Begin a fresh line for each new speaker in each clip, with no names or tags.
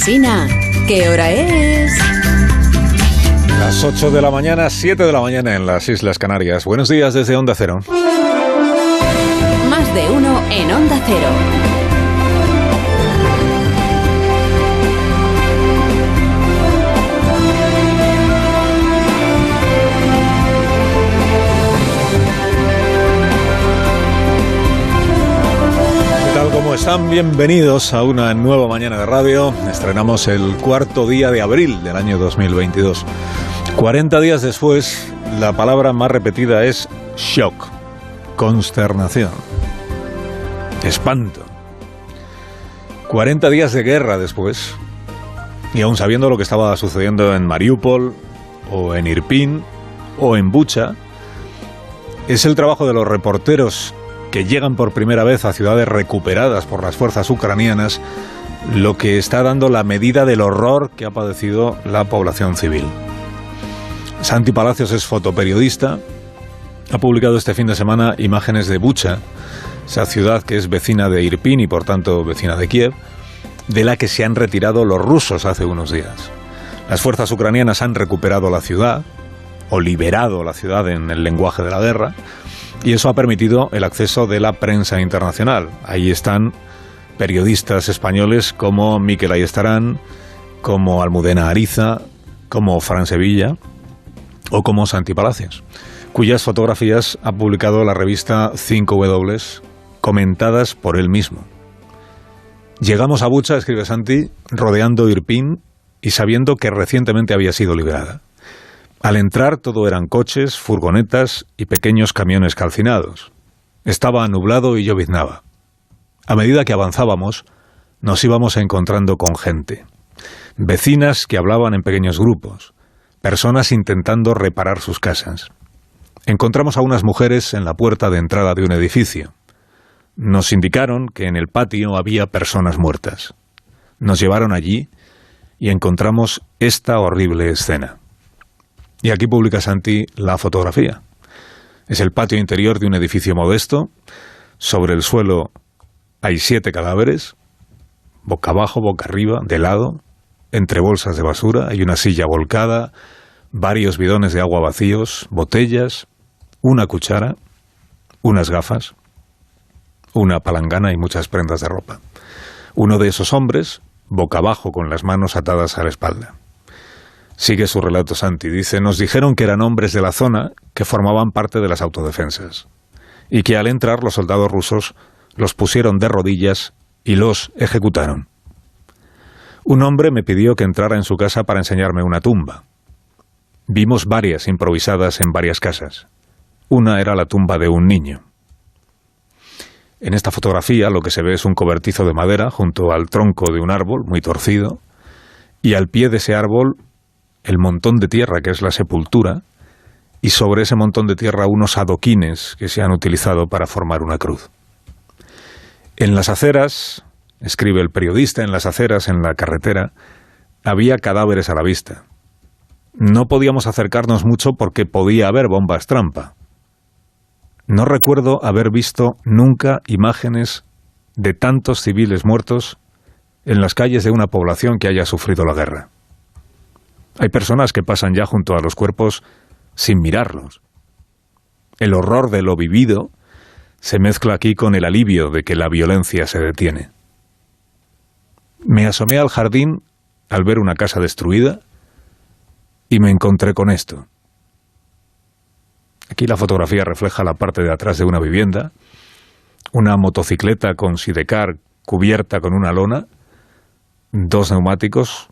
Alsina, ¿qué hora es?
Las 8 de la mañana, 7 de la mañana en las Islas Canarias. Buenos días desde Onda Cero.
Más de uno en Onda Cero.
¿Cómo están? Bienvenidos a una nueva mañana de radio. Estrenamos el cuarto día de abril del año 2022. 40 días después, la palabra más repetida es shock, consternación, espanto. 40 días de guerra después, y aún sabiendo lo que estaba sucediendo en Mariupol, o en Irpin, o en Bucha, es el trabajo de los reporteros que llegan por primera vez a ciudades recuperadas por las fuerzas ucranianas, lo que está dando la medida del horror que ha padecido la población civil. Santi Palacios es fotoperiodista, ha publicado este fin de semana imágenes de Bucha, esa ciudad que es vecina de Irpin y por tanto vecina de Kiev, de la que se han retirado los rusos hace unos días. Las fuerzas ucranianas han recuperado la ciudad, o liberado la ciudad en el lenguaje de la guerra, y eso ha permitido el acceso de la prensa internacional. Ahí están periodistas españoles como Mikel Ayestarán, como Almudena Ariza, como Fran Sevilla o como Santi Palacios, cuyas fotografías ha publicado la revista 5W, comentadas por él mismo. Llegamos a Bucha, escribe Santi, rodeando Irpin y sabiendo que recientemente había sido liberada. Al entrar todo eran coches, furgonetas y pequeños camiones calcinados. Estaba nublado y lloviznaba. A medida que avanzábamos, nos íbamos encontrando con gente. Vecinas que hablaban en pequeños grupos, personas intentando reparar sus casas. Encontramos a unas mujeres en la puerta de entrada de un edificio. Nos indicaron que en el patio había personas muertas. Nos llevaron allí y encontramos esta horrible escena. Y aquí publica Santi la fotografía. Es el patio interior de un edificio modesto. Sobre el suelo hay 7 cadáveres, boca abajo, boca arriba, de lado, entre bolsas de basura. Hay una silla volcada, varios bidones de agua vacíos, botellas, una cuchara, unas gafas, una palangana y muchas prendas de ropa. Uno de esos hombres, boca abajo, con las manos atadas a la espalda. Sigue su relato Santi, dice: nos dijeron que eran hombres de la zona que formaban parte de las autodefensas y que al entrar los soldados rusos los pusieron de rodillas y los ejecutaron. Un hombre me pidió que entrara en su casa para enseñarme una tumba. Vimos varias improvisadas en varias casas. Una era la tumba de un niño. En esta fotografía lo que se ve es un cobertizo de madera junto al tronco de un árbol muy torcido, y al pie de ese árbol el montón de tierra que es la sepultura, y sobre ese montón de tierra unos adoquines que se han utilizado para formar una cruz. En las aceras, escribe el periodista, en las aceras, en la carretera, había cadáveres a la vista. No podíamos acercarnos mucho porque podía haber bombas trampa. No recuerdo haber visto nunca imágenes de tantos civiles muertos en las calles de una población que haya sufrido la guerra. Hay personas que pasan ya junto a los cuerpos sin mirarlos. El horror de lo vivido se mezcla aquí con el alivio de que la violencia se detiene. Me asomé al jardín al ver una casa destruida y me encontré con esto. Aquí la fotografía refleja la parte de atrás de una vivienda, una motocicleta con sidecar cubierta con una lona, 2 neumáticos,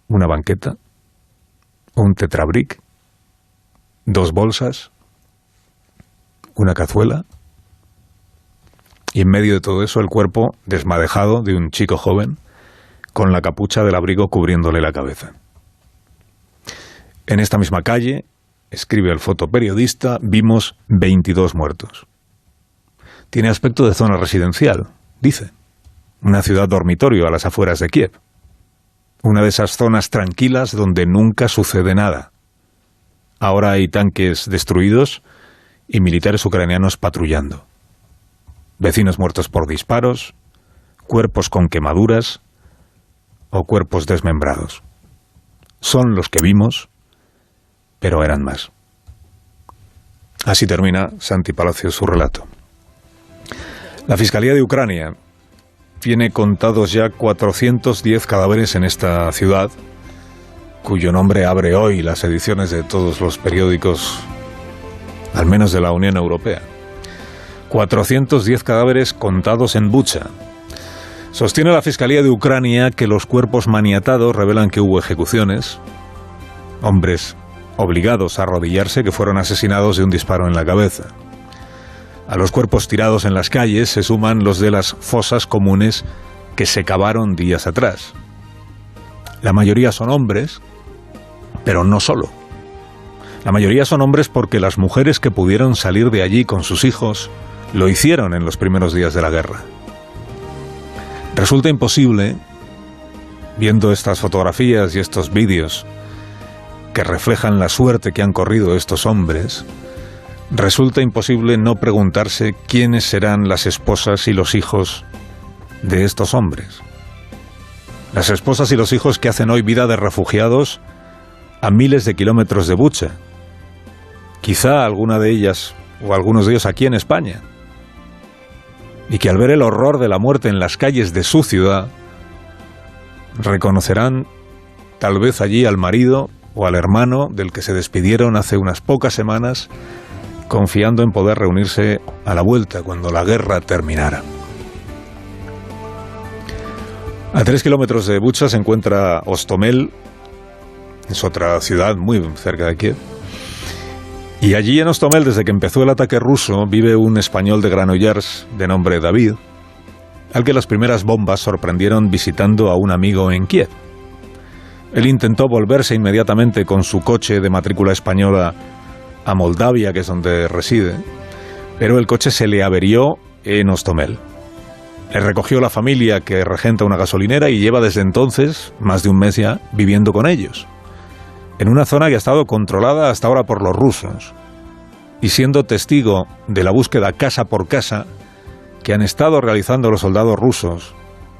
una banqueta, un tetrabric, 2 bolsas, una cazuela, y en medio de todo eso el cuerpo desmadejado de un chico joven con la capucha del abrigo cubriéndole la cabeza. En esta misma calle, escribe el fotoperiodista, vimos 22 muertos. Tiene aspecto de zona residencial, dice, una ciudad dormitorio a las afueras de Kiev. Una de esas zonas tranquilas donde nunca sucede nada. Ahora hay tanques destruidos y militares ucranianos patrullando. Vecinos muertos por disparos, cuerpos con quemaduras, o cuerpos desmembrados. Son los que vimos, pero eran más. Así termina Santi Palacios su relato. La Fiscalía de Ucrania tiene contados ya 410 cadáveres en esta ciudad, cuyo nombre abre hoy las ediciones de todos los periódicos, al menos de la Unión Europea. 410 cadáveres contados en Bucha. Sostiene la Fiscalía de Ucrania que los cuerpos maniatados revelan que hubo ejecuciones, hombres obligados a arrodillarse que fueron asesinados de un disparo en la cabeza. A los cuerpos tirados en las calles se suman los de las fosas comunes que se cavaron días atrás. La mayoría son hombres, pero no solo. La mayoría son hombres porque las mujeres que pudieron salir de allí con sus hijos lo hicieron en los primeros días de la guerra. Resulta imposible, viendo estas fotografías y estos vídeos que reflejan la suerte que han corrido estos hombres, resulta imposible no preguntarse quiénes serán las esposas y los hijos de estos hombres. Las esposas y los hijos que hacen hoy vida de refugiados a miles de kilómetros de Bucha. Quizá alguna de ellas o algunos de ellos aquí en España. Y que al ver el horror de la muerte en las calles de su ciudad, reconocerán tal vez allí al marido o al hermano del que se despidieron hace unas pocas semanas, confiando en poder reunirse a la vuelta cuando la guerra terminara. A 3 kilómetros de Bucha se encuentra Hostomel, es otra ciudad muy cerca de Kiev. Y allí en Hostomel, desde que empezó el ataque ruso, vive un español de Granollers de nombre David, al que las primeras bombas sorprendieron visitando a un amigo en Kiev. Él intentó volverse inmediatamente con su coche de matrícula española a Moldavia, que es donde reside, pero el coche se le averió en Hostomel. Le recogió la familia que regenta una gasolinera y lleva desde entonces, más de un mes ya, viviendo con ellos, en una zona que ha estado controlada hasta ahora por los rusos, y siendo testigo de la búsqueda casa por casa que han estado realizando los soldados rusos,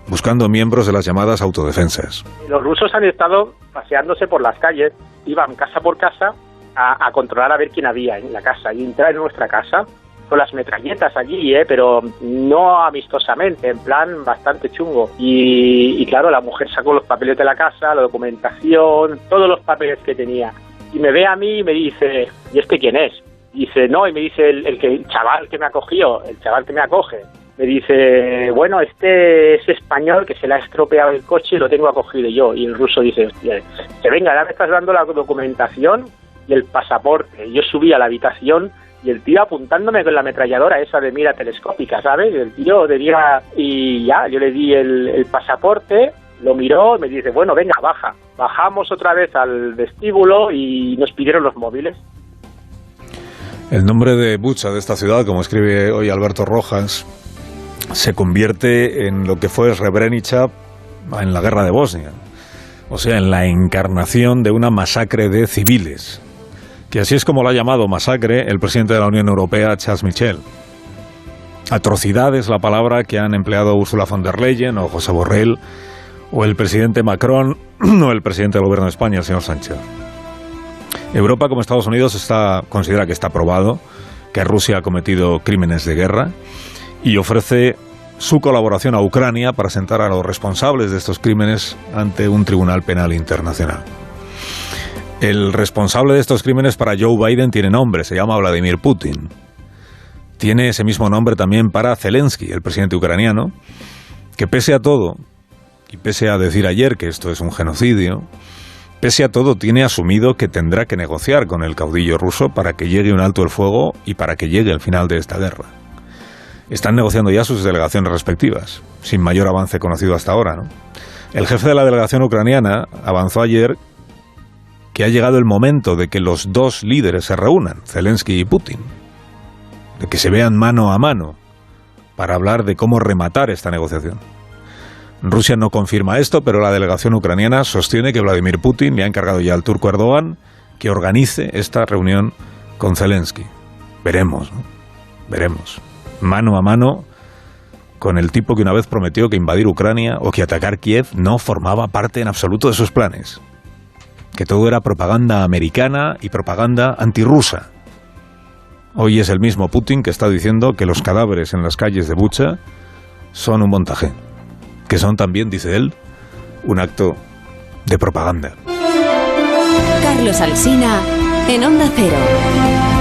buscando miembros de las llamadas autodefensas.
Los rusos han estado paseándose por las calles, iban casa por casa a controlar a ver quién había en la casa y entrar en nuestra casa con las metralletas allí, pero no amistosamente, en plan bastante chungo. Y claro, la mujer sacó los papeles de la casa, la documentación, todos los papeles que tenía. Y me ve a mí y me dice, ¿y este quién es? Y dice, no, y me dice el chaval que me acogió, el chaval que me acoge. Me dice, bueno, este es español que se le ha estropeado el coche y lo tengo acogido yo. Y el ruso dice, hostia, que venga, ya me estás dando la documentación y el pasaporte. Yo subí a la habitación y el tío apuntándome con la ametralladora esa de mira telescópica, ¿sabes? El tío debía... Y ya, yo le di el pasaporte, lo miró y me dice, bueno, venga, baja. Bajamos otra vez al vestíbulo y nos pidieron los móviles.
El nombre de Bucha, de esta ciudad, como escribe hoy Alberto Rojas, se convierte en lo que fue Srebrenica en la guerra de Bosnia. O sea, en la encarnación de una masacre de civiles, que así es como lo ha llamado masacre el presidente de la Unión Europea, Charles Michel. Atrocidad es la palabra que han empleado Ursula von der Leyen o José Borrell o el presidente Macron o el presidente del gobierno de España, el señor Sánchez. Europa, como Estados Unidos, considera que está probado que Rusia ha cometido crímenes de guerra y ofrece su colaboración a Ucrania para sentar a los responsables de estos crímenes ante un tribunal penal internacional. El responsable de estos crímenes para Joe Biden tiene nombre, se llama Vladimir Putin. Tiene ese mismo nombre también para Zelensky, el presidente ucraniano, que pese a todo, y pese a decir ayer que esto es un genocidio, pese a todo tiene asumido que tendrá que negociar con el caudillo ruso para que llegue un alto el fuego y para que llegue el final de esta guerra. Están negociando ya sus delegaciones respectivas, sin mayor avance conocido hasta ahora, ¿no? El jefe de la delegación ucraniana avanzó ayer que ha llegado el momento de que los dos líderes se reúnan, Zelensky y Putin, de que se vean mano a mano para hablar de cómo rematar esta negociación. Rusia no confirma esto, pero la delegación ucraniana sostiene que Vladimir Putin le ha encargado ya al turco Erdogan que organice esta reunión con Zelensky. Veremos, ¿no? Veremos. Mano a mano con el tipo que una vez prometió que invadir Ucrania o que atacar Kiev no formaba parte en absoluto de sus planes. Que todo era propaganda americana y propaganda antirrusa. Hoy es el mismo Putin que está diciendo que los cadáveres en las calles de Bucha son un montaje. Que son también, dice él, un acto de propaganda.
Carlos Alsina en Onda Cero.